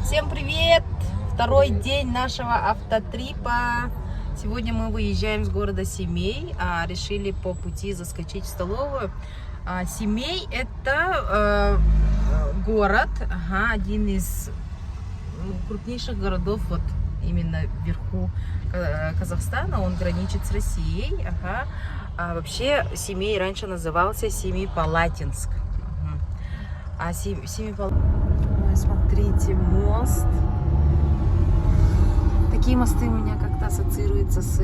Всем привет! Второй день нашего автотрипа. Сегодня мы выезжаем с города Семей. Решили по пути заскочить в столовую. Семей — это город, один из крупнейших городов вот именно вверху Казахстана. Он граничит с Россией. Вообще Семей раньше назывался Семипалатинск. Ой, смотрите, мост. Такие мосты у меня как-то ассоциируются с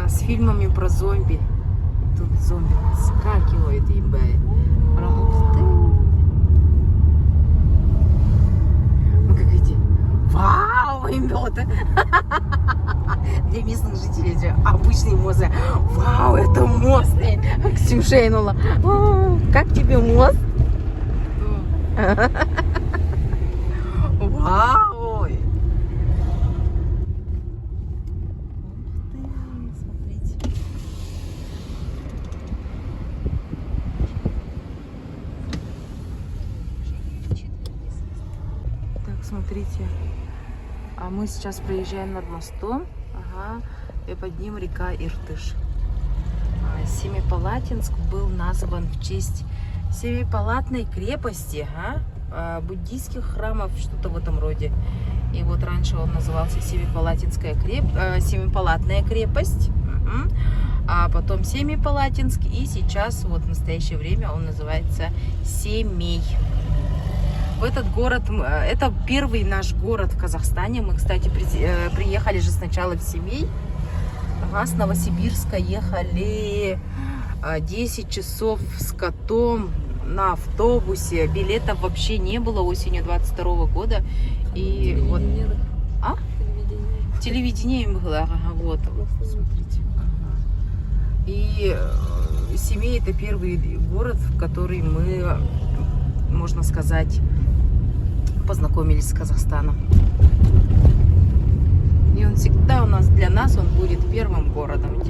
с фильмами про зомби. Тут зомби скакивает, ебать. Прям ух ты. Ну как видите, вау, ребята. Для местных жителей это обычный мост. Вау, это мост. Ксюша инула. Как тебе мост? Вау! Ух ты, смотрите. Так, смотрите. Мы сейчас проезжаем над мостом. И под ним река Иртыш. Семипалатинск был назван в честь Семипалатной крепости, буддийских храмов, что-то в этом роде. И вот раньше он назывался Семипалатинская Семипалатная крепость, а потом Семипалатинск, и сейчас вот в настоящее время он называется Семей. В этот город, это первый наш город в Казахстане. Мы, кстати, приехали же сначала в Семей. С Новосибирска ехали 10 часов с котом на автобусе. Билетов вообще не было осенью 22 года. И вот... Телевидение было. Вот. Смотрите. И Семей — это первый город, в который мы, можно сказать, познакомились с Казахстаном. И он всегда для нас он будет первым городом.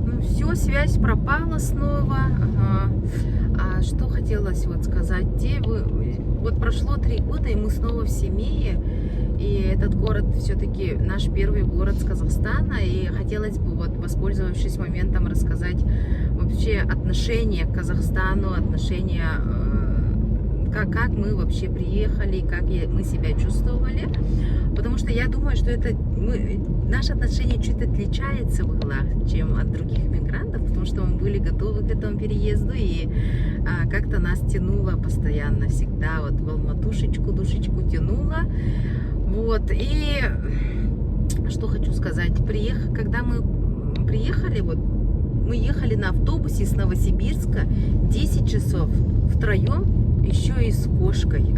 Ну все, связь пропала снова. А что хотелось вот сказать? Вот прошло 3 года, и мы снова в Семее. И этот город все-таки наш первый город с Казахстана. И хотелось бы, вот, воспользовавшись моментом, рассказать вообще отношение к Казахстану, отношение... Как мы вообще приехали, как мы себя чувствовали. Потому что я думаю, что наше отношение чуть отличается чем от других мигрантов, потому что мы были готовы к этому переезду, и как-то нас тянуло постоянно, всегда вот в Алматушечку, душечку тянуло. Вот, и что хочу сказать, когда мы приехали, вот, мы ехали на автобусе с Новосибирска 10 часов втроем, еще и с кошкой.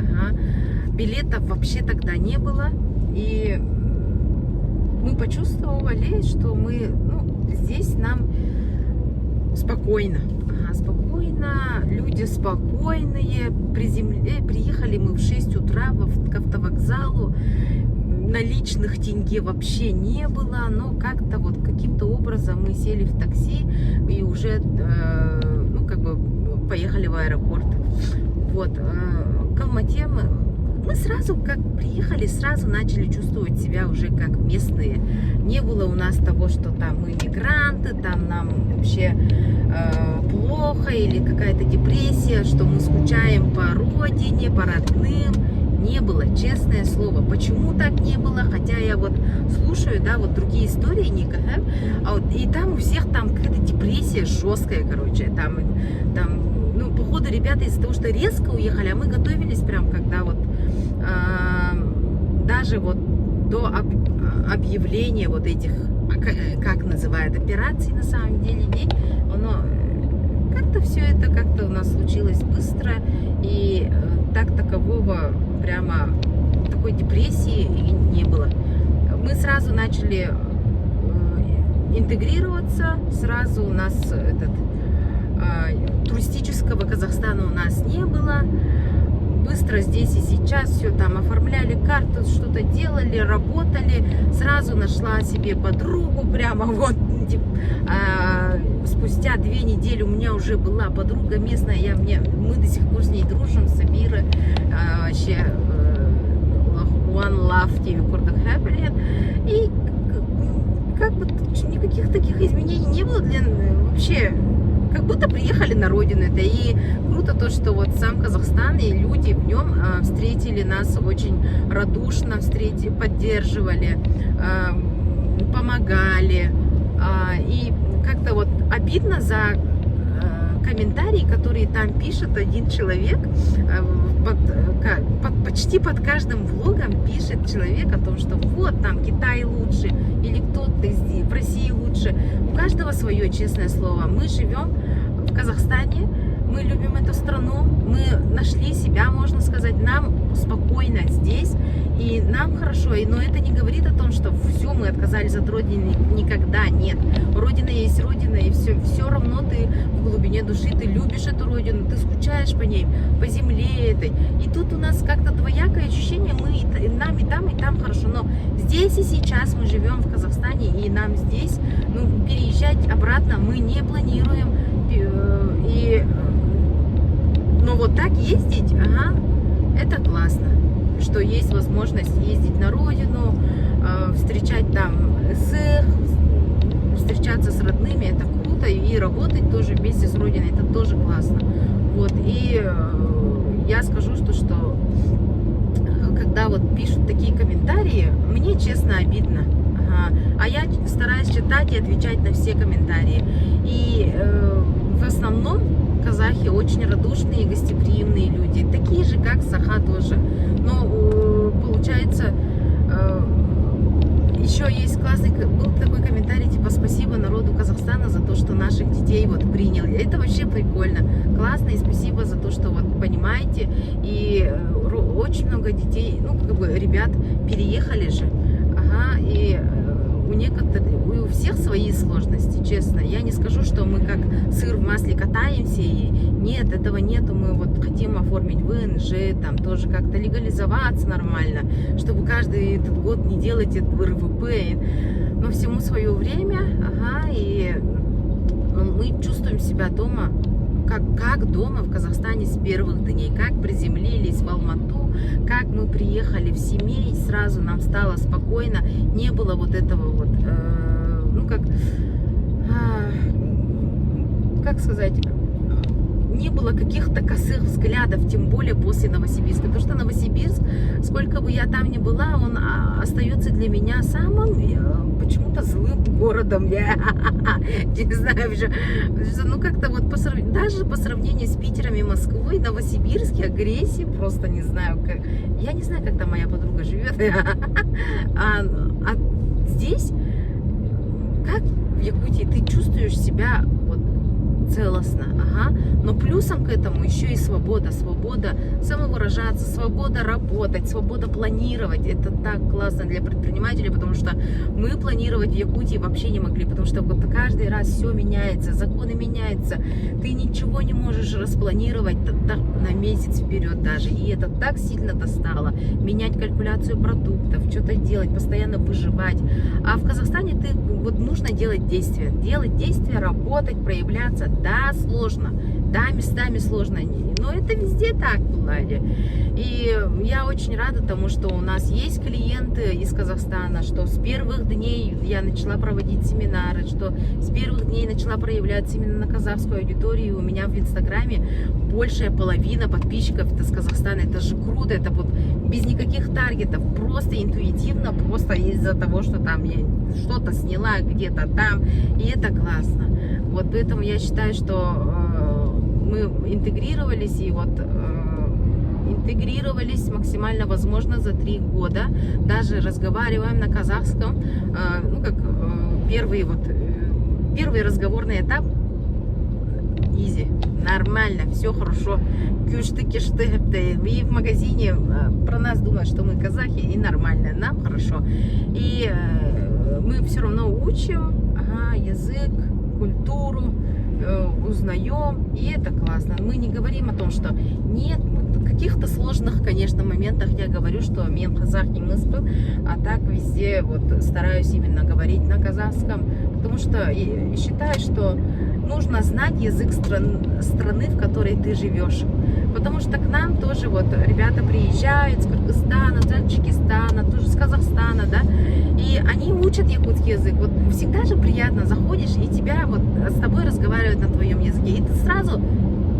Билетов вообще тогда не было. И мы почувствовали, что здесь нам спокойно. Спокойно, люди спокойные. Приехали мы в 6 утра к автовокзалу. Наличных тенге вообще не было. Но как-то вот каким-то образом мы сели в такси и уже поехали в аэропорт. Вот, к Алмате мы сразу, как приехали, сразу начали чувствовать себя уже как местные. Не было у нас того, что там мы мигранты, там нам вообще плохо или какая-то депрессия, что мы скучаем по родине, по родным. Не было, честное слово. Почему так не было? Хотя я вот слушаю, вот другие истории, и там у всех там какая-то депрессия жесткая, короче. Походу, ребята из-за того, что резко уехали, а мы готовились прям, когда вот даже вот до объявления вот этих, как называют, операций на самом деле, как-то все это как-то у нас случилось быстро, и такового прямо такой депрессии не было. Мы сразу начали интегрироваться, сразу у нас туристического Казахстана у нас не было. Быстро здесь и сейчас все там оформляли карту, что-то делали, работали. Сразу нашла себе подругу, прямо вот спустя 2 недели у меня уже была подруга местная, мы до сих пор с ней дружим, Самира, вообще One Love TV Курдахабрин. И как бы никаких таких изменений не было вообще. Как будто приехали на родину. Это и круто то, что вот сам Казахстан и люди в нем встретили нас очень радушно, поддерживали, помогали. И как-то вот обидно за комментарии, которые там пишет один человек. Почти под каждым влогом пишет человек о том, что вот там Китай лучше или кто-то в России лучше. У каждого свое, честное слово. Мы живем в Казахстане, мы любим эту страну, мы нашли себя, можно сказать, нам спокойно здесь, и нам хорошо, но это не говорит о том, что все, мы отказались от Родины, никогда, нет. Родина есть Родина, и все равно ты в глубине души, ты любишь эту Родину, ты скучаешь по ней, по земле этой. И тут у нас как-то двоякое ощущение, нам и там хорошо, но здесь и сейчас мы живем в Казахстане, и нам здесь, переезжать обратно мы не планируем, но вот так ездить, это классно, что есть возможность ездить на родину, встречать там встречаться с родными, это круто, и работать тоже вместе с родиной, это тоже классно. Вот, и я скажу, что когда вот пишут такие комментарии, мне честно обидно. А я стараюсь читать и отвечать на все комментарии. И в основном казахи очень радушные и гостеприимные люди, такие же, как Саха тоже. Но получается, еще есть классный, был такой комментарий, типа, спасибо народу Казахстана за то, что наших детей вот приняли. Это вообще прикольно, классно, и спасибо за то, что вот понимаете. И очень много детей, ребят переехали же, и у всех свои сложности, честно. Я не скажу, что мы как сыр в масле катаемся, и нет, этого нету. Мы вот хотим оформить ВНЖ, там тоже как-то легализоваться нормально, чтобы каждый этот год не делать это РВП. Но всему свое время, и мы чувствуем себя дома, как дома в Казахстане с первых дней, как приземлились в Алмату, как мы приехали в семей, сразу нам стало спокойно, не было вот этого вот, как сказать, не было каких-то косых взглядов, тем более после Новосибирска. Потому что Новосибирск, сколько бы я там ни была, он остается для меня самым почему-то злым городом. Я не знаю, как-то вот даже по сравнению с Питером и Москвой, Новосибирске агрессии просто не знаю, как. Я не знаю, как там моя подруга живет. А здесь, как в Якутии, ты чувствуешь себя вот целостно, но плюсом к этому еще и свобода самовыражаться, свобода работать, свобода планировать. Это так классно для предпринимателей, потому что мы планировать в Якутии вообще не могли, потому что вот каждый раз все меняется, законы меняются, ты ничего не можешь распланировать на месяц вперед даже, и это так сильно достало. Менять калькуляцию продуктов, что-то делать, постоянно выживать. А в Казахстане вот нужно делать действия, работать, проявляться. Да, сложно, да, местами сложно, но это везде так, Влади. И я очень рада тому, что у нас есть клиенты из Казахстана, что с первых дней я начала проводить семинары, что с первых дней начала проявляться именно на казахскую аудиторию. У меня в Инстаграме большая половина подписчиков это с Казахстана. Это же круто, это вот без никаких таргетов, просто интуитивно, просто из-за того, что там я что-то сняла где-то там, и это классно. Вот поэтому я считаю, что мы интегрировались, и вот интегрировались максимально возможно за 3 года. Даже разговариваем на казахском, первый разговорный этап изи, нормально, все хорошо. Кюшты-кишты, и в магазине про нас думают, что мы казахи, и нормально, нам хорошо. И мы все равно учим язык, культуру, узнаем, и это классно. Мы не говорим о том, что нет, в каких-то сложных, конечно, моментах я говорю, что мен казах не мыслю, а так везде вот стараюсь именно говорить на казахском, потому что считаю, что нужно знать язык страны, в которой ты живешь. Потому что к нам тоже вот ребята приезжают с Кыргызстана, с Таджикистана, тоже с Казахстана, да, и они учат якутский язык. Вот всегда же приятно, заходишь, и тебя вот с тобой разговаривают на твоем языке, и ты сразу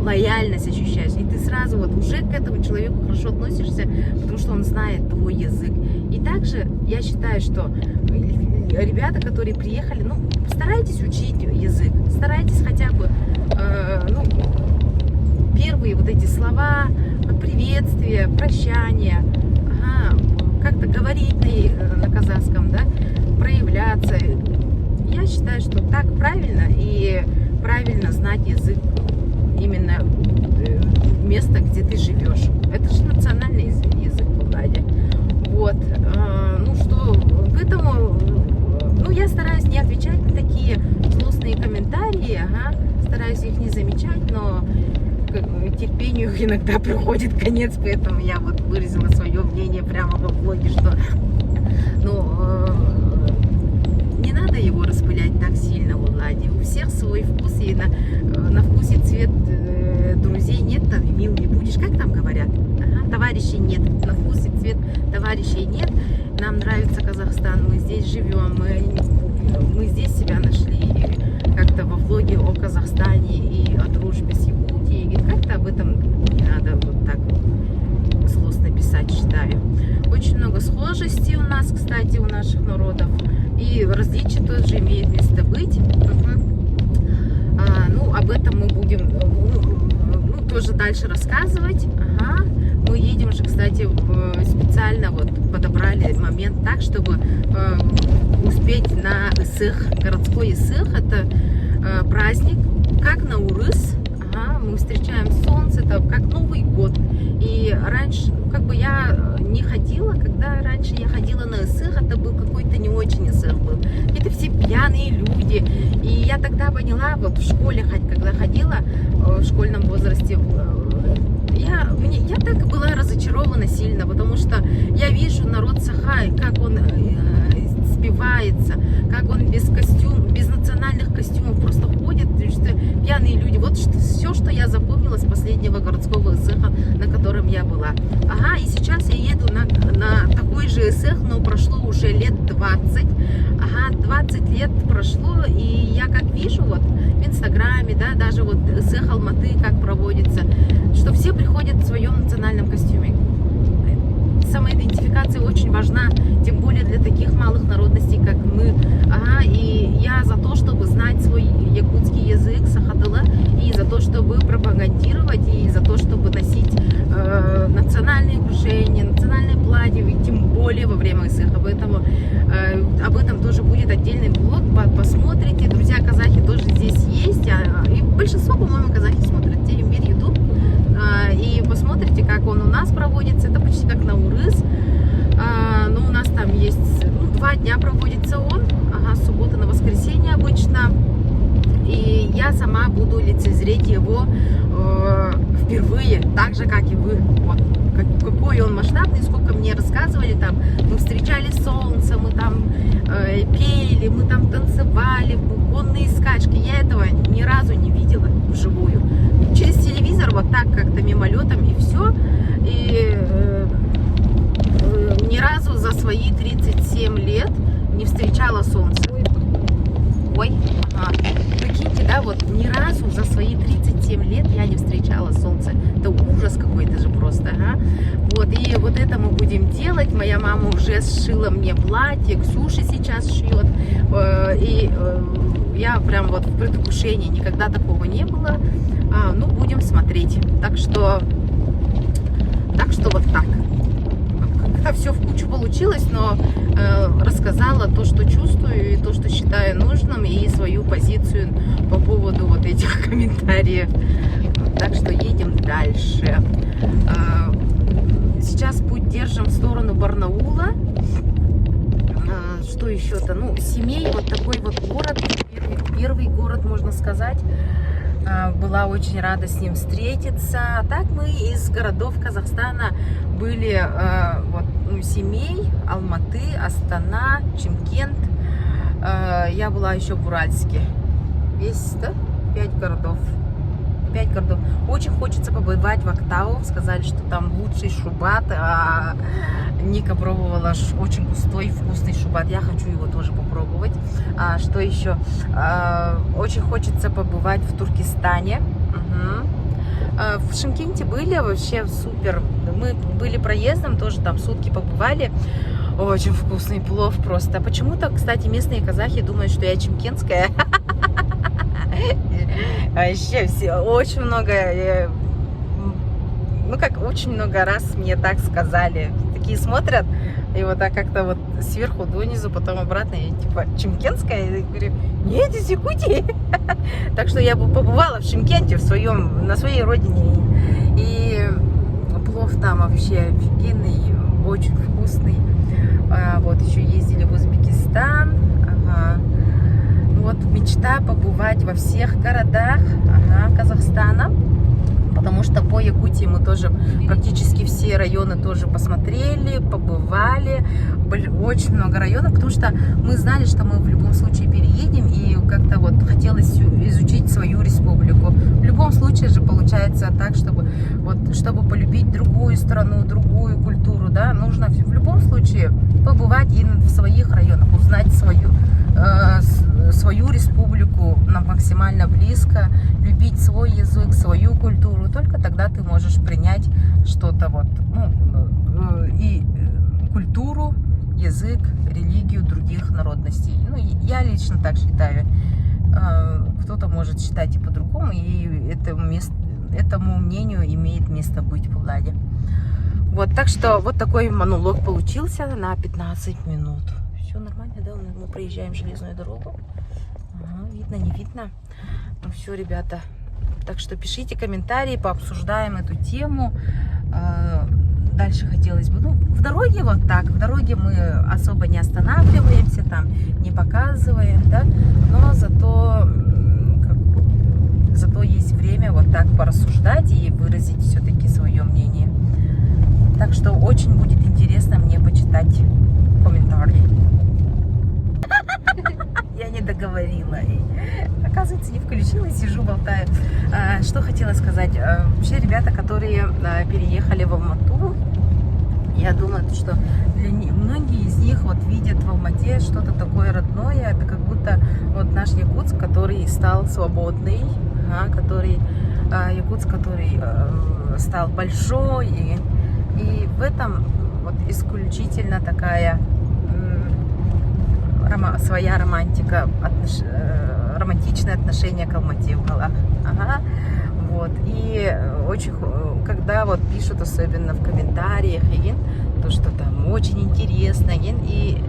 лояльность ощущаешь, и ты сразу вот уже к этому человеку хорошо относишься, потому что он знает твой язык. И также я считаю, что ребята, которые приехали, ну, старайтесь учить язык, старайтесь хотя бы, первые вот эти слова, приветствия, прощания, как-то говорить на казахском, да, проявляться. Я считаю, что так правильно, и правильно знать язык именно место, где ты живешь. Это же национальный язык в Ладе. Вот. Ну что, поэтому, ну, я стараюсь не отвечать на такие злостные комментарии, стараюсь их не замечать, но терпению иногда приходит конец, поэтому я вот выразила свое мнение прямо во влоге, что не надо его распылять так сильно в Ладе. У всех свой вкус, и на вкус и цвет друзей нет, там, мил не будешь, как там говорят, товарищей нет, на вкус и цвет товарищей нет. Нам нравится Казахстан, мы здесь живем, мы здесь себя нашли как-то во влоге о Казахстане и о дружбе с Якутией, и как-то об этом не надо вот так злостно писать, считаю. Очень много схожестей у нас, кстати, у наших народов, и различия тоже имеют место быть. Ну, об этом мы будем тоже дальше рассказывать. Мы едем же, кстати, специально вот подобрали момент так, чтобы успеть на Исых, городской Исых. Это праздник, как Наурыз. Мы встречаем солнце, это как Новый год. И раньше, как бы я не ходила, когда раньше я ходила на Исых, это был какой-то не очень Исых был. Это все пьяные люди. И я тогда поняла, вот в школе, когда ходила, в школьном возрасте, я так была разочарована сильно, потому что я вижу народ Сахай, как он спивается, как он без национальных костюмов просто ходит, пьяные люди. Вот все, что я запомнила с последнего городского Исыха, на котором я была. И сейчас я еду на такой же Исых, но прошло уже лет 20. 20 лет прошло, и я как вижу вот в Инстаграме, да, даже вот Исых Алматы как проводится, что все приходят в своем национальном костюме. Самоидентификация очень важна, тем более для таких малых народностей, как мы. И я за то, чтобы знать свой якутский язык, сахатыла, и за то, чтобы пропагандировать, и за то, чтобы носить национальные украшения, национальные платья, тем более во время Исыха. Поэтому об этом тоже будет отдельный блог, посмотрите. Друзья казахи тоже здесь есть, и большинство, по-моему, казахи смотрят Телемир, YouTube. И посмотрите, как он у нас проводится. Это почти как Наурыз. Но у нас там есть 2 дня проводится он. С субботы на воскресенье обычно. И я сама буду лицезреть его впервые, так же, как и вы. Вот. Какой он масштабный, сколько мне рассказывали там. Мы встречали солнце, мы там пели, мы там танцевали, конные скачки. Я этого ни разу не видела вживую. Через телевизор вот так как-то мимолетом и все. И ни разу за свои 37 лет не встречала солнце. Ой, прикиньте, да, вот ни разу за свои 37 лет я не встречала солнце. Это ужас какой-то же просто, Вот, и вот это мы будем делать. Моя мама уже сшила мне платье, Ксюша сейчас шьет. И я прям вот в предвкушении, никогда такого не было. Ну, будем смотреть. Так что вот так. Как-то все в кучу получилось, но рассказала то, что чувствую, и то, что считаю нужным, и свою позицию по поводу вот этих комментариев. Так что едем дальше. Сейчас путь держим в сторону Барнаула. Что еще-то? Ну, Семей, вот такой вот город. первый город, можно сказать. Была очень рада с ним встретиться. А так мы из городов Казахстана были Семей, Алматы, Астана, Чимкент. Я была еще в Уральске. Весь, да? 5 городов. 5 городов. Очень хочется побывать в Актау. Сказали, что там лучший шубат. Ника пробовала очень густой, вкусный шубат. Я хочу его тоже попробовать. Что еще? Очень хочется побывать в Туркестане. В Шымкенте были вообще супер. Мы были проездом, тоже там сутки побывали. Очень вкусный плов просто. Почему-то, кстати, местные казахи думают, что я чимкентская. Вообще все, очень много, очень много раз мне так сказали. Такие смотрят, и вот так как-то вот сверху донизу, потом обратно, и типа, чимкентская? Я говорю, нет, из Якутии. Так что я побывала в Шымкенте, на своей родине. И плов там вообще офигенный, очень вкусный. Вот еще ездили в Узбекистан. Вот мечта побывать во всех городах Казахстана, потому что по Якутии мы тоже практически все районы тоже посмотрели, побывали, очень много районов, потому что мы знали, что мы в любом случае переедем, и как-то вот хотелось изучить свою республику. В любом случае же получается так, чтобы полюбить другую страну, другую культуру, да, нужно в любом случае побывать и в своих районах, узнать свою республику максимально близко, любить свой язык, свою культуру. Только тогда ты можешь принять что-то и культуру, язык, религию других народностей. Я лично так считаю. Кто-то может считать и по-другому, и этому мнению имеет место быть в Владе. Вот, так что вот такой монолог получился на 15 минут. Все нормально, да? Мы проезжаем железную дорогу. Видно, не видно. Ну все, ребята. Так что пишите комментарии, пообсуждаем эту тему. Дальше хотелось бы. В дороге вот так. В дороге мы особо не останавливаемся, там не показываем, да. Но зато есть время вот так порассуждать и выразить все-таки свое мнение. Так что очень будет интересно мне почитать комментарии. Я не договорила. И, оказывается, не включила, сижу, болтаю. Что хотела сказать. Вообще, ребята, которые переехали в Алмату, я думаю, что многие из них вот видят в Алмате что-то такое родное. Это как будто вот наш Якутск, который стал свободный, Якутск, который стал большой. И в этом вот исключительно такая своя романтика, романтичное отношение к Алмате в головах. Вот. И очень, когда вот пишут, особенно в комментариях, то, что там очень интересно, и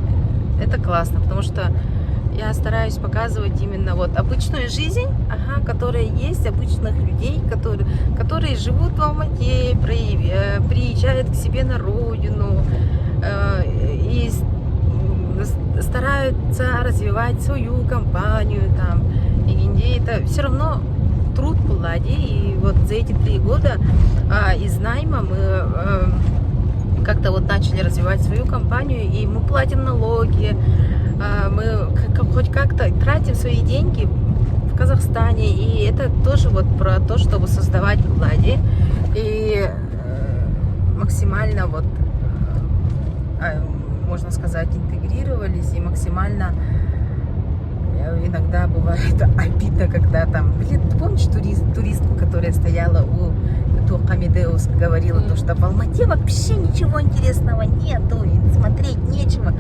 это классно, потому что я стараюсь показывать именно вот обычную жизнь, которая есть, обычных людей, которые живут в Алмате, приезжают к себе на родину и стараются развивать свою компанию там. И это все равно труд в Владе. И вот за эти 3 года из найма мы как-то вот начали развивать свою компанию, и мы платим налоги, мы хоть как-то тратим свои деньги в Казахстане, и это тоже вот про то, чтобы создавать в Владе и максимально вот, можно сказать, интегрировались, и максимально иногда бывает обидно, когда там, ты помнишь туристку, которая стояла у Хамидеус, говорила, то, что в Алмате вообще ничего интересного нету, и смотреть нечего.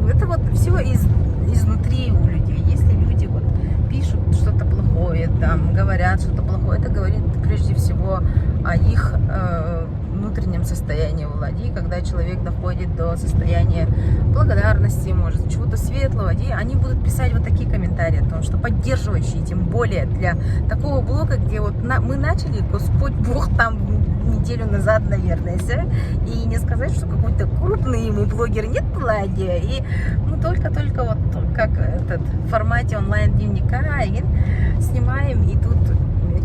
Это вот все изнутри у людей. Если люди вот пишут что-то плохое, там говорят что-то плохое, это говорит прежде всего о их внутреннем состоянии влади, когда человек доходит до состояния благодарности, может, чего-то светлого, и они будут писать вот такие комментарии о том, что поддерживающие, тем более для такого блога, где вот мы начали, Господь Бог там неделю назад, наверное, и не сказать, что какой-то крупный мы блогер, нет, Влади, и мы только вот как в формате онлайн-дневника и снимаем, и тут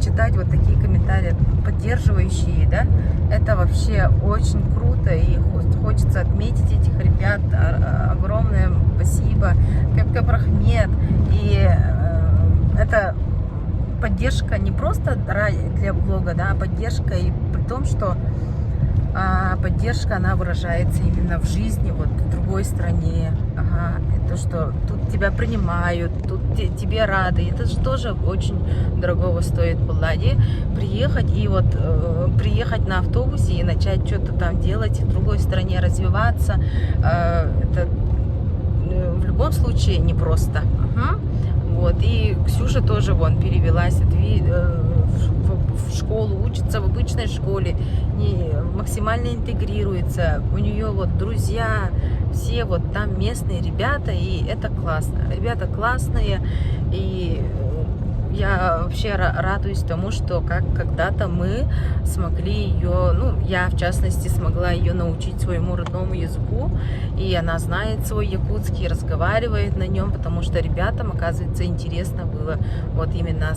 читать вот такие комментарии поддерживающие, да, это вообще очень круто, и хочется отметить этих ребят, огромное спасибо, как рахмет, и это поддержка не просто для блога, да, а поддержка и при том, что поддержка, она выражается именно в жизни, вот в другой стране, и то, что тут тебя принимают, тут тебе рады, это же тоже очень дорогого стоит в Влади, приехать и вот приехать на автобусе и начать что-то там делать, в другой стране развиваться, это в любом случае непросто. Вот, и Ксюша тоже вон перевелась в школу, учится в обычной школе, максимально интегрируется, у нее вот друзья, все вот там местные ребята, и это классно, ребята классные, и я вообще радуюсь тому, что когда-то мы смогли ее, ну, я в частности смогла ее научить своему родному языку, и она знает свой якутский, разговаривает на нем, потому что ребятам, оказывается, интересно было вот именно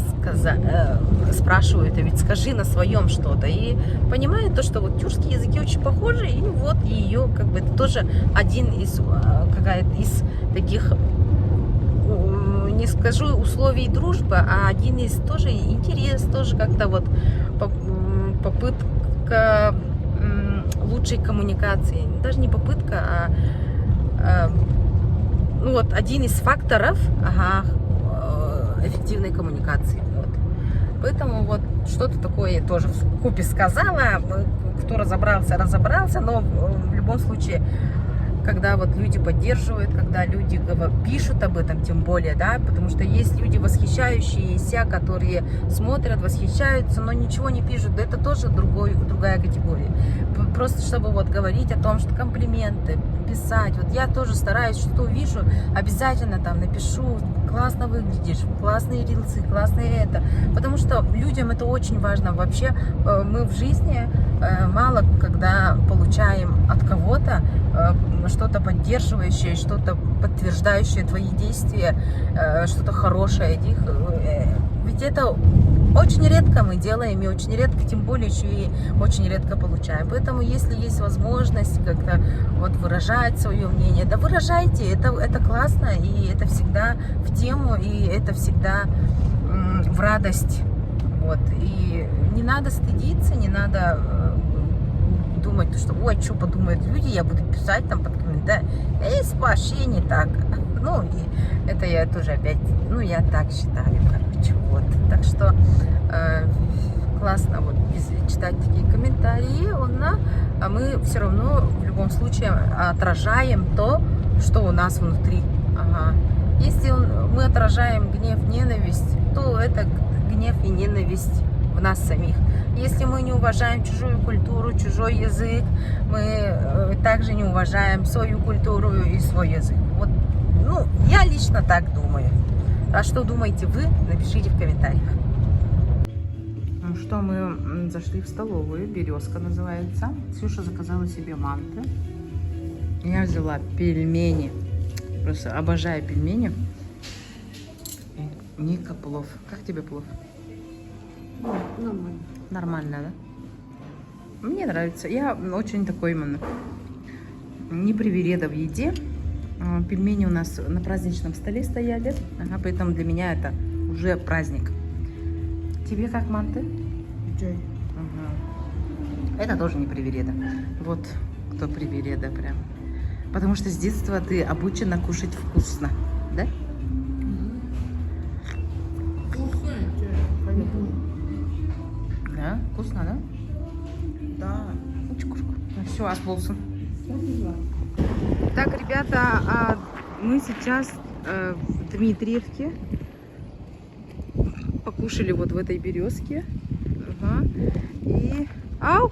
спрашивают, а ведь скажи на своем что-то, и понимает то, что вот тюркские языки очень похожи, и вот ее, как бы, это тоже один из, какая-то из таких, не скажу условий дружбы, а один из тоже интерес, тоже как-то вот попытка лучшей коммуникации. Даже не попытка, ну вот один из факторов эффективной коммуникации. Вот. Поэтому вот что-то такое тоже вкупе сказала. Кто разобрался, но в любом случае, когда вот люди поддерживают, когда люди пишут об этом, тем более, да, потому что есть люди восхищающиеся, которые смотрят, восхищаются, но ничего не пишут, да, это тоже другая категория. Просто чтобы вот говорить о том, что комплименты, писать, вот я тоже стараюсь, что увижу, обязательно там напишу, классно выглядишь, классные рилсы, классные это, потому что людям это очень важно. Вообще мы в жизни мало когда получаем от кого-то что-то поддерживающее, что-то подтверждающее твои действия, что-то хорошее. Ведь это очень редко мы делаем, и очень редко, тем более еще и очень редко получаем. Поэтому, если есть возможность как-то вот выражать свое мнение, да выражайте, это классно, и это всегда в тему, и это всегда в радость. Вот. И не надо стыдиться, не надо думать, что ой, что подумают люди, я буду писать там под комментарий. Вообще не так. Ну, и это я тоже опять, ну, я так считаю, короче, вот. Так что классно вот читать такие комментарии, а мы все равно в любом случае отражаем то, что у нас внутри. Если мы отражаем гнев, ненависть, то это гнев и ненависть в нас самих. Если мы не уважаем чужую культуру, чужой язык, мы также не уважаем свою культуру и свой язык. Вот, ну, я лично так думаю. А что думаете вы? Напишите в комментариях. Ну что, мы зашли в столовую, «Березка» называется. Ксюша заказала себе манты. Я взяла пельмени. Просто обожаю пельмени. И Ника плов. Как тебе плов? Нормально. Нормально, да? Мне нравится. Я очень такой именно не привереда в еде. Пельмени у нас на праздничном столе стояли. Поэтому для меня это уже праздник. Тебе как манты? Чай. Это тоже не привереда. Вот кто привереда прям. Потому что с детства ты обучена кушать вкусно. Да? Вкусный чай. Да? Вкусно, да? Да. Все, осволся. Так, ребята, мы сейчас в Дмитриевке покушали вот в этой «Березке». И... Ау!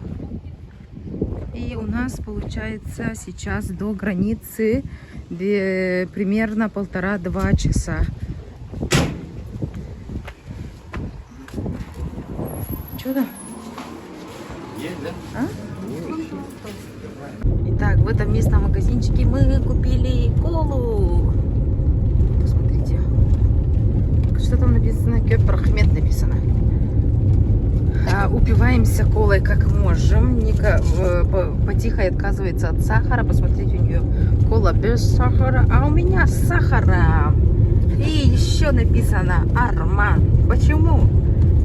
нас получается сейчас до границы примерно 1,5-2 часа. Что там? Есть, да? А? Итак, в этом местном магазинчике мы купили колу. Посмотрите. Что там написано? Кёпрахмет написано. Упиваемся колой как можем. Ника потихо отказывается от сахара. Посмотрите, у нее кола без сахара, а у меня с сахаром. И еще написано Арман. Почему?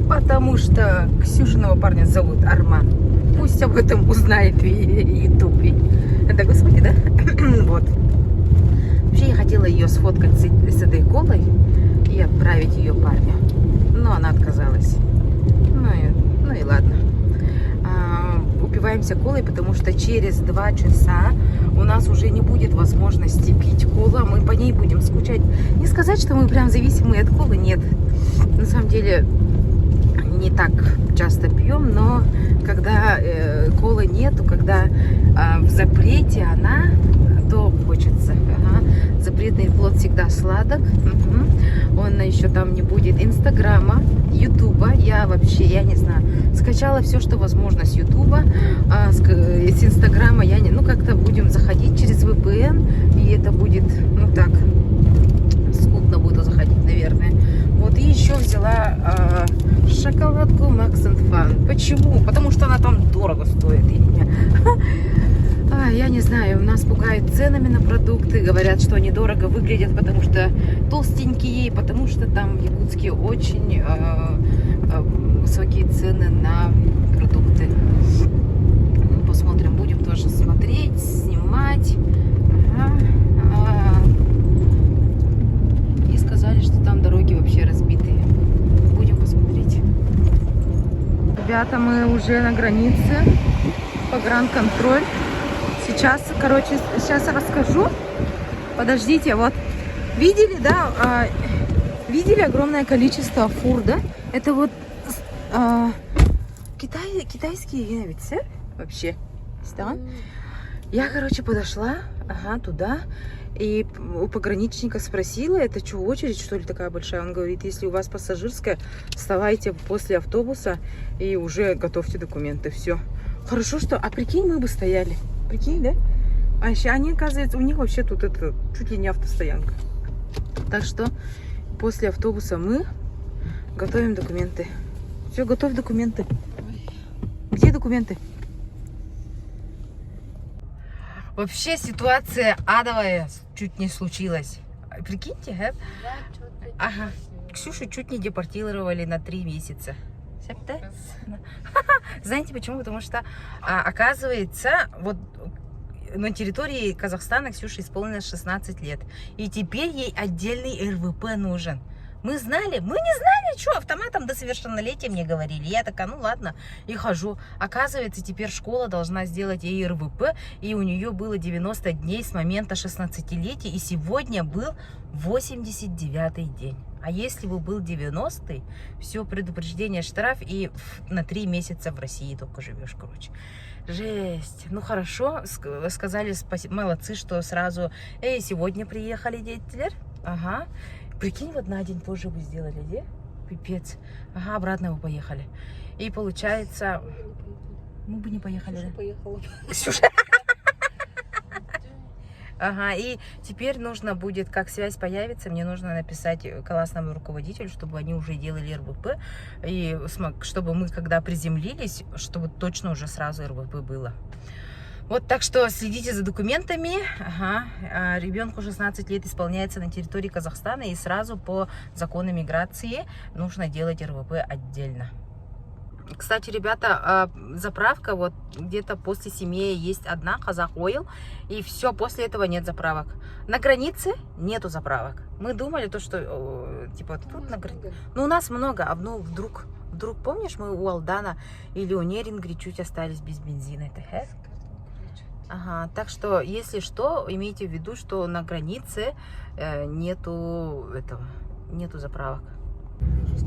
Потому что Ксюшиного парня зовут Арман. Пусть об этом узнает в Ютубе. Это, господи, да? Вот. Вообще я хотела ее сфоткать с этой колой и отправить ее парню. Но она отказалась. Ну и ладно. Упиваемся колой, потому что через 2 часа у нас уже не будет возможности пить колу. Мы по ней будем скучать. Не сказать, что мы прям зависимы от колы, нет. На самом деле не так часто пьем, но когда колы нету, когда в запрете она, то хочется. Ага. Запретный плод всегда сладок. Угу. Он еще там не будет Инстаграма, Ютуба. Я не знаю. Скачала все, что возможно с Ютуба. С Инстаграма я не... Ну, как-то будем заходить через VPN. И это будет, ну так, скудно буду заходить, наверное. Вот, и еще взяла шоколадку Max and Fun. Почему? Потому что она там дорого стоит. Я не знаю, нас пугают ценами на продукты. Говорят, что они дорого выглядят, потому что толстенькие, потому что там в Якутске очень высокие цены на продукты. Посмотрим, будем тоже смотреть, снимать. И сказали, что там дороги вообще разбитые. Будем посмотреть. Ребята, мы уже на границе. Погранконтроль. Сейчас я расскажу. Подождите, вот. Видели, да? Видели огромное количество фур, да? Это вот китайские виновицы вообще. Да? Я, подошла, туда. И у пограничника спросила, это что, очередь, что ли, такая большая? Он говорит, если у вас пассажирская, вставайте после автобуса и уже готовьте документы. Все. Хорошо, что... А прикинь, мы бы стояли. Прикинь, да? А еще они, оказывается, у них вообще тут это чуть ли не автостоянка. Так что после автобуса мы готовим документы. Все, готовь документы. Где документы? Вообще ситуация адовая чуть не случилась. Прикиньте, Ага. Ксюшу чуть не депортировали на 3 месяца. Знаете почему? Потому что, оказывается, вот на территории Казахстана Ксюше исполнилось 16 лет. И теперь ей отдельный РВП нужен. Мы не знали, что автоматом до совершеннолетия мне говорили. Я такая, ну ладно, и хожу. Оказывается, теперь школа должна сделать ей РВП, и у нее было 90 дней с момента 16-летия, и сегодня был 89-й день. А если бы был 90-й, все, предупреждение, штраф, и на 3 месяца в России только живешь, Жесть. Ну хорошо, сказали, молодцы, что сразу, сегодня приехали дети. Ага. Прикинь, вот на день позже бы сделали, да? Пипец. Ага, обратно бы поехали. И получается... Мы бы не поехали, да? Поехала. Ага, и теперь нужно будет, как связь появится, мне нужно написать классному руководителю, чтобы они уже делали РВП, и чтобы мы, когда приземлились, чтобы точно уже сразу РВП было. Вот, так что следите за документами. Ага. Ребенку 16 лет исполняется на территории Казахстана, и сразу по закону миграции нужно делать РВП отдельно. Кстати, ребята, заправка вот где-то после Семея есть одна, Казах Ойл, и все, после этого нет заправок. На границе нету заправок. Мы думали, что типа тут на границе. Но у нас много, вдруг, помнишь, мы у Алдана или у Нерингри чуть остались без бензина. Это Ага, так что, если что, имейте в виду, что на границе нету заправок.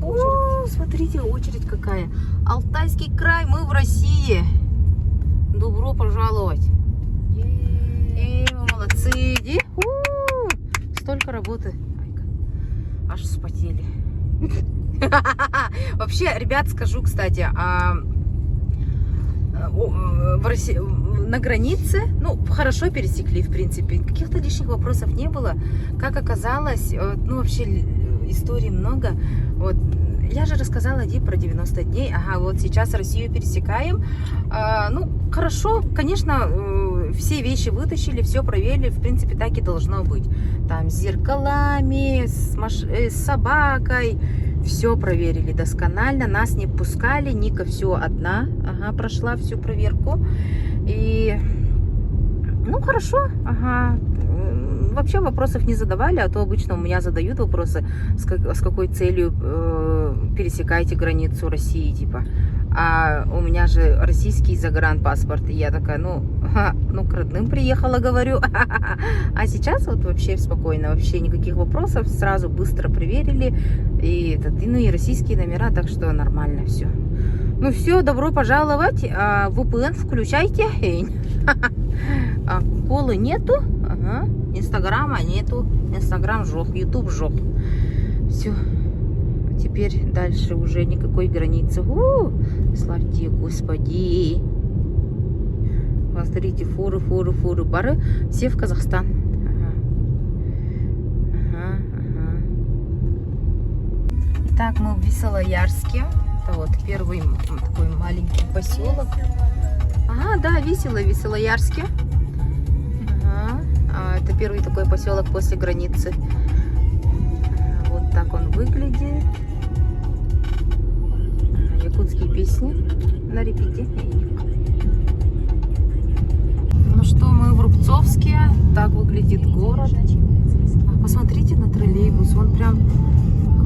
О, смотрите, очередь какая. Алтайский край, мы в России. Добро пожаловать. И вы молодцы. Иди. Столько работы. Аж вспотели. Вообще, ребят, скажу, кстати, в России, на границе, ну, хорошо пересекли, в принципе. Каких-то лишних вопросов не было. Как оказалось, ну, вообще, историй много. Вот, я же рассказала, Ди, про 90 дней. Ага, вот сейчас Россию пересекаем. Ну, хорошо, конечно, все вещи вытащили, все проверили. В принципе, так и должно быть. Там с зеркалами, с собакой. Все проверили досконально. Нас не пускали. Ника все одна. Ага, прошла всю проверку. И, ну, хорошо. Ага. Вообще вопросов не задавали, а то обычно у меня задают вопросы, с какой целью пересекаете границу России, типа. А у меня же российский загранпаспорт, и я такая, ну, к родным приехала, говорю. А сейчас вот вообще спокойно, вообще никаких вопросов, сразу быстро проверили, и российские номера, так что нормально все. Ну все, добро пожаловать, VPN включайте. Колы нету, ага. Инстаграма нету, Инстаграм жёг, Ютуб жёг. Все. Теперь дальше уже никакой границы. Славьте Господи. Смотрите, фуры, бары. Все в Казахстан. Ага. Итак, мы в Веселоярске. Это вот первый такой маленький поселок. Ага, да, Веселоярске. Ага. Это первый такой поселок после границы. Вот так он выглядит. Якутские песни на репите. Ну что, мы в Рубцовске. Так выглядит город. Посмотрите на троллейбус. Он прям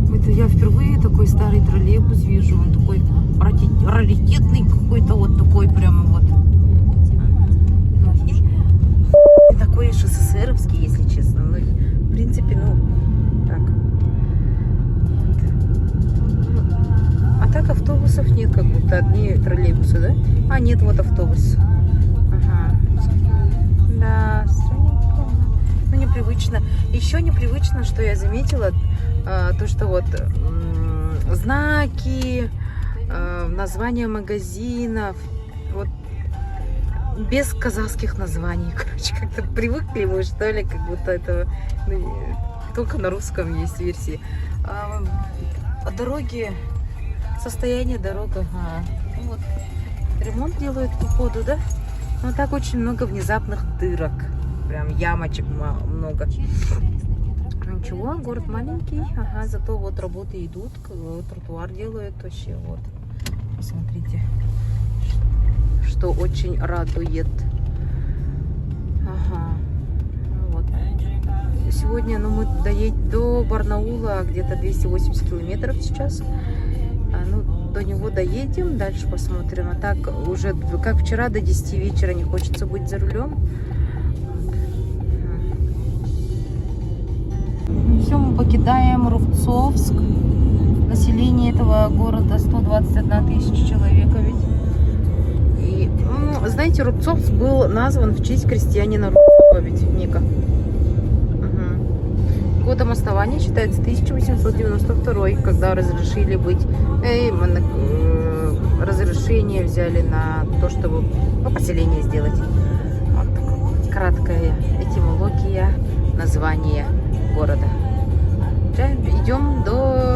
какой-то... Я впервые такой старый троллейбус вижу. Он такой раритетный какой-то. Вот такой прямо вот. Такой СССРовский, если честно. Ну, в принципе, так. А так автобусов нет, как будто одни троллейбусы, да? А, нет, вот автобус. Ага. Да, странненько. Ну, непривычно. Еще непривычно, что я заметила, то, что вот знаки, названия магазинов, вот без казахских названий. Короче, как-то привыкли мы, что ли, как будто это только на русском есть версии. Дороги, состояние дорог, ага. Ну, вот, ремонт делают по ходу, да? Но так очень много внезапных дырок. Прям ямочек много. Ничего, город маленький, ага, зато вот работы идут, тротуар делают вообще, вот. Посмотрите, что очень радует. Ага. Вот. Сегодня, мы доедем до Барнаула, где-то 280 километров сейчас. До него доедем, дальше посмотрим. А так уже, как вчера, до 10 вечера не хочется быть за рулем. Все, мы покидаем Рубцовск. Население этого города 121 тысяча человек ведь. И, знаете, Рубцовск был назван в честь крестьянина Рубцова, ведь, Ника. Угу. Годом основания считается 1892, когда разрешили быть... разрешение взяли на то, чтобы поселение сделать. Вот такая краткая этимология названия города.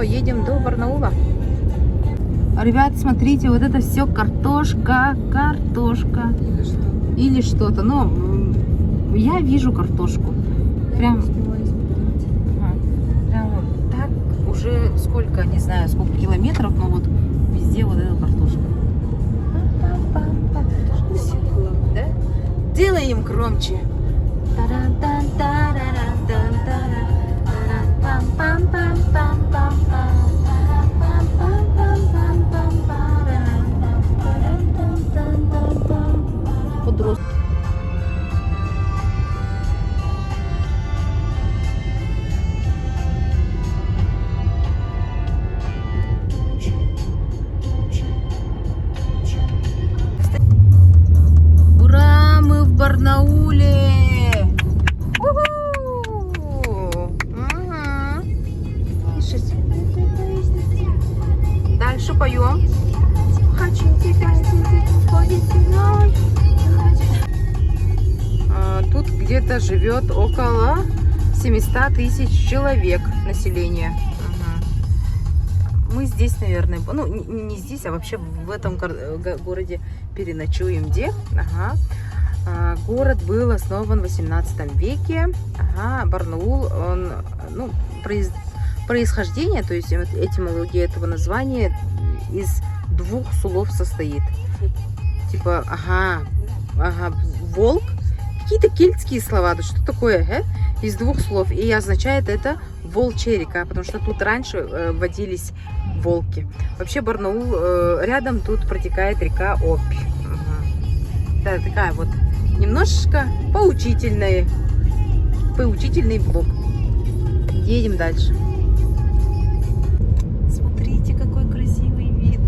Едем до Барнаула. Ребят, смотрите, вот это все картошка. Или что-то. Но я вижу картошку. Прям вот так уже сколько, не знаю, сколько километров, но вот везде вот эта картошка. Да? Делаем громче. Подростки. Барнауле. У-ху! Ага. Слышите? Дальше поем. Хочу тебя, тут где-то живет около 700 тысяч человек населения. Мы здесь, наверное, ну не здесь, а вообще в этом городе переночуем. Где? Ага. Город был основан в 18 веке. Ага. Барнаул, он, ну, происхождение, то есть этимология этого названия из двух слов состоит. Типа, волк. Какие-то кельтские слова, да что такое, из двух слов. И означает это волчья река, потому что тут раньше водились волки. Вообще Барнаул, рядом тут протекает река Обь. Да, такая вот немножечко поучительный влог. Едем дальше. Смотрите, какой красивый вид.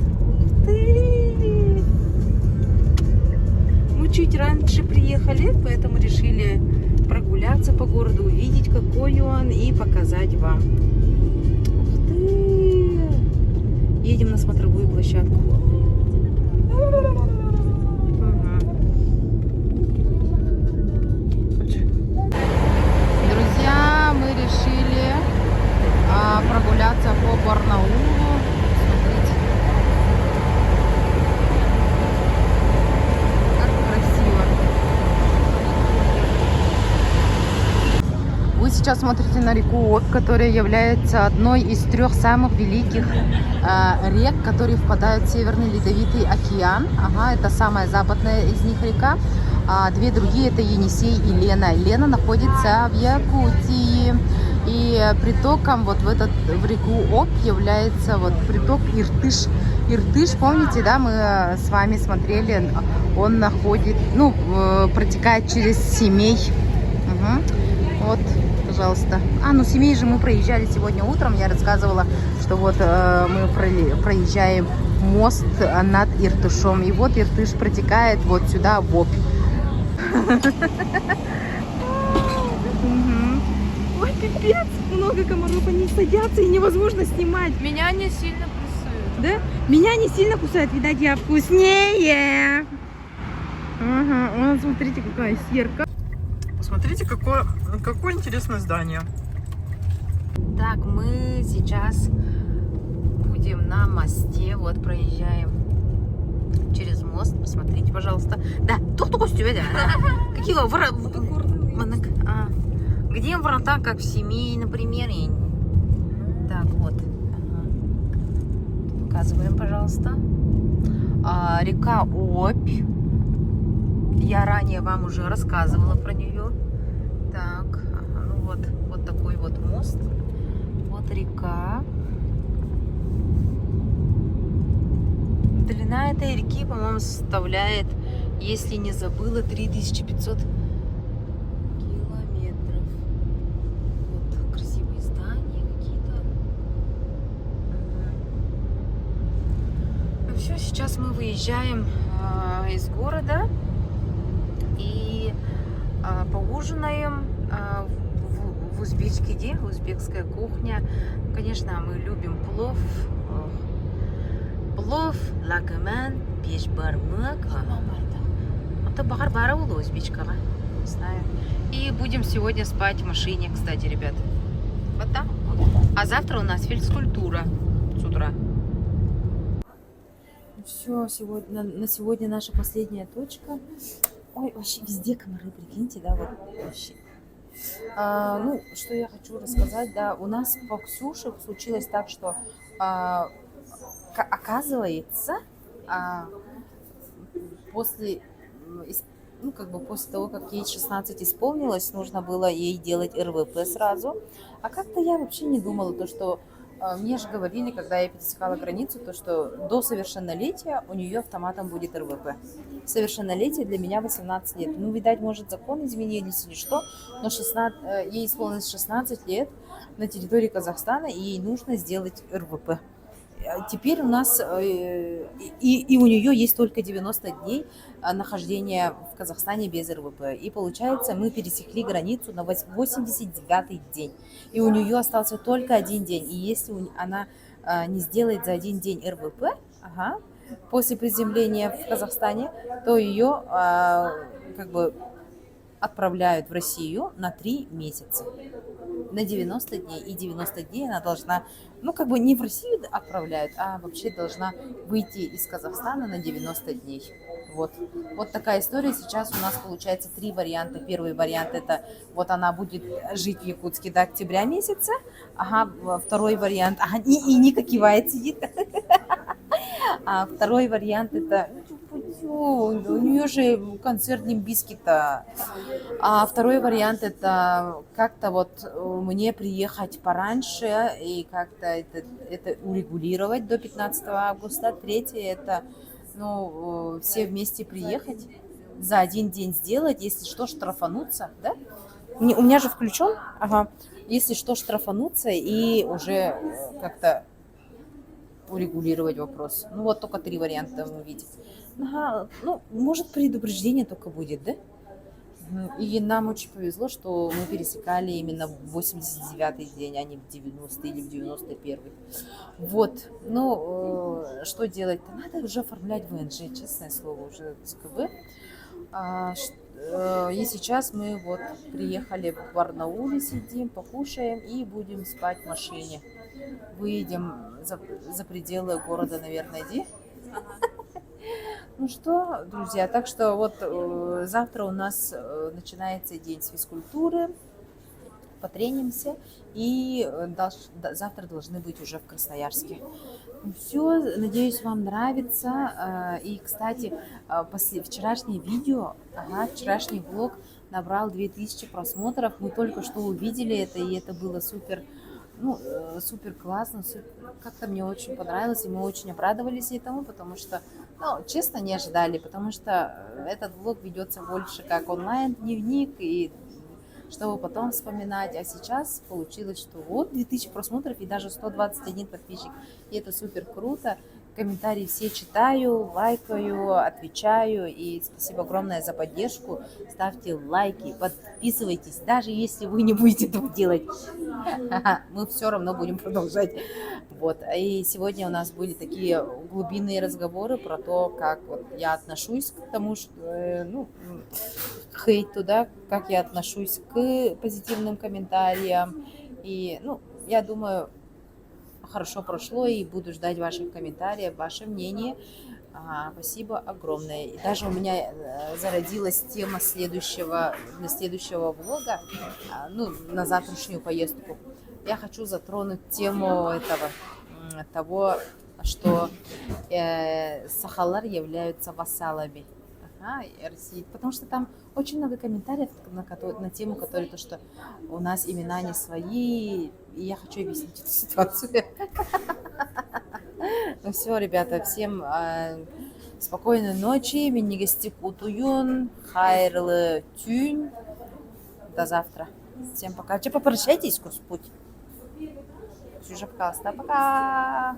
Мы чуть раньше приехали, поэтому решили прогуляться по городу, увидеть, какой он, и показать вам. Едем на смотровую площадку. Друзья, мы решили прогуляться по Барнаулу. Смотрите, как красиво. Вы сейчас смотрите на реку Обь, которая является одной из 3 самых великих рек, которые впадают в Северный Ледовитый океан. Ага, это самая западная из них река. А 2 другие — это Енисей и Лена. Лена находится в Якутии. И притоком вот в реку Обь является вот приток Иртыш. Иртыш, помните, да, мы с вами смотрели, он протекает через Семей. Угу. Вот, пожалуйста. Ну Семей же мы проезжали сегодня утром. Я рассказывала, что вот мы проезжаем мост над Иртышом. И вот Иртыш протекает вот сюда, в Обь. Ой, пипец, много комаров, они садятся и невозможно снимать. Меня не сильно кусают. Да? Меня не сильно кусают, видать, я вкуснее. Ага, смотрите, какая серка. Посмотрите, какое интересное здание. Так, мы сейчас будем на мосте, вот проезжаем через мост. Посмотрите, пожалуйста. Да, какие где врата, как в Семей, например. Так, вот. Показываем, пожалуйста. Река Обь. Я ранее вам уже рассказывала про нее. Так, вот такой вот мост. Вот река. Длина этой реки, по-моему, составляет, если не забыла, 3500 километров. Вот красивые здания какие-то. Ну все, сейчас мы выезжаем из города и поужинаем в узбечке, где узбекская кухня. Конечно, мы любим плов. Плов, лагман, пешбармак. Это бахар-бара у узбечкага. Не знаю. И будем сегодня спать в машине, кстати, ребят. Вот так. А завтра у нас физкультура с утра. Все, на сегодня наша последняя точка. Ой, вообще везде комары, прикиньте, да, вот вообще. Что я хочу рассказать, да, у нас по Ксюше случилось так, что оказывается, после того, как ей 16 исполнилось, нужно было ей делать РВП сразу. А как-то я вообще не думала, что мне же говорили, когда я пересекала границу, что до совершеннолетия у нее автоматом будет РВП. Совершеннолетие для меня 18 лет. Видать, может, закон изменились или что, но ей исполнилось 16 лет на территории Казахстана, и ей нужно сделать РВП. теперь у нас, и у нее есть только 90 дней нахождения в Казахстане без РВП. И получается, мы пересекли границу на 89-й день. И у нее остался только один день. И если она не сделает за один день РВП, ага, после приземления в Казахстане, то ее как бы отправляют в Россию на 3 месяца, на 90 дней. И 90 дней она должна, ну, как бы не в Россию отправляют, а вообще должна выйти из Казахстана на 90 дней. Вот. Вот такая история. Сейчас у нас получается 3 варианта. Первый вариант — это вот она будет жить в Якутске до октября месяца. Ага, второй вариант, ага, и Ника кивает, сидит. А второй вариант — это у нее же концерт Лимбизкита. А второй вариант — это как-то вот мне приехать пораньше и как-то это урегулировать до 15 августа. Третье — это, ну, все вместе приехать, за один день сделать, если что, штрафануться, да? У меня же включен, ага, если что, штрафануться и уже как-то урегулировать вопрос. Ну вот только 3 варианта мы видим. Ага, ну, может, предупреждение только будет, да? И нам очень повезло, что мы пересекали именно в 89-й день, а не в 90-й или в 91-й. Вот, ну, что делать-то? Надо уже оформлять ВНЖ, честное слово, уже СКБ. И сейчас мы вот приехали в Барнауле, сидим, покушаем и будем спать в машине. Выйдем за пределы города, наверное, Ну что, друзья, так что вот завтра у нас начинается день физкультуры, потренимся, и завтра должны быть уже в Красноярске. Все, надеюсь, вам нравится. И, кстати, вчерашнее видео, вчерашний влог набрал 2000 просмотров. Мы только что увидели это, и это было супер. Ну, супер классно, как-то мне очень понравилось, и мы очень обрадовались этому, потому что, ну, честно, не ожидали, потому что этот влог ведется больше как онлайн-дневник, и чтобы потом вспоминать, а сейчас получилось, что вот 2000 просмотров и даже 121 подписчик, и это супер круто. Комментарии все читаю, лайкаю, отвечаю, и спасибо огромное за поддержку. Ставьте лайки, подписывайтесь, даже если вы не будете этого делать. Мы все равно будем продолжать. Вот. И сегодня у нас были такие глубинные разговоры про то, как вот я отношусь к тому, что, ну, к хейту, да, как я отношусь к позитивным комментариям. И, ну, я думаю, хорошо прошло, и буду ждать ваших комментариев, ваше мнение. Спасибо огромное. И даже у меня зародилась тема для следующего влога, ну, на завтрашнюю поездку. Я хочу затронуть тему того, что сахалар являются вассалами России, потому что там очень много комментариев на тему, которая то, что у нас имена не свои, и я хочу объяснить эту ситуацию. Ну все, ребята, всем спокойной ночи, минигостик утуюн, хайрлы тюнь, до завтра. Всем пока. Че, попрощайтесь, Господь. Ксюша, пока.